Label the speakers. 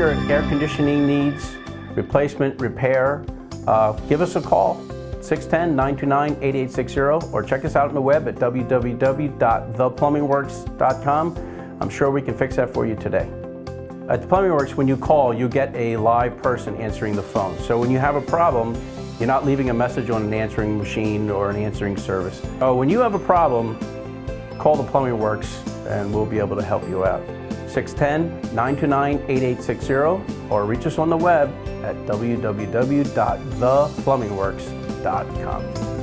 Speaker 1: your air conditioning needs, replacement, repair, give us a call, 610-929-8860, or check us out on the web at www.theplumbingworks.com. I'm sure we can fix that for you today. At The Plumbing Works, when you call, you get a live person answering the phone. So when you have a problem, you're not leaving a message on an answering machine or an answering service. So when you have a problem, call The Plumbing Works and we'll be able to help you out. 610-929-8860, or reach us on the web at www.theplumbingworks.com.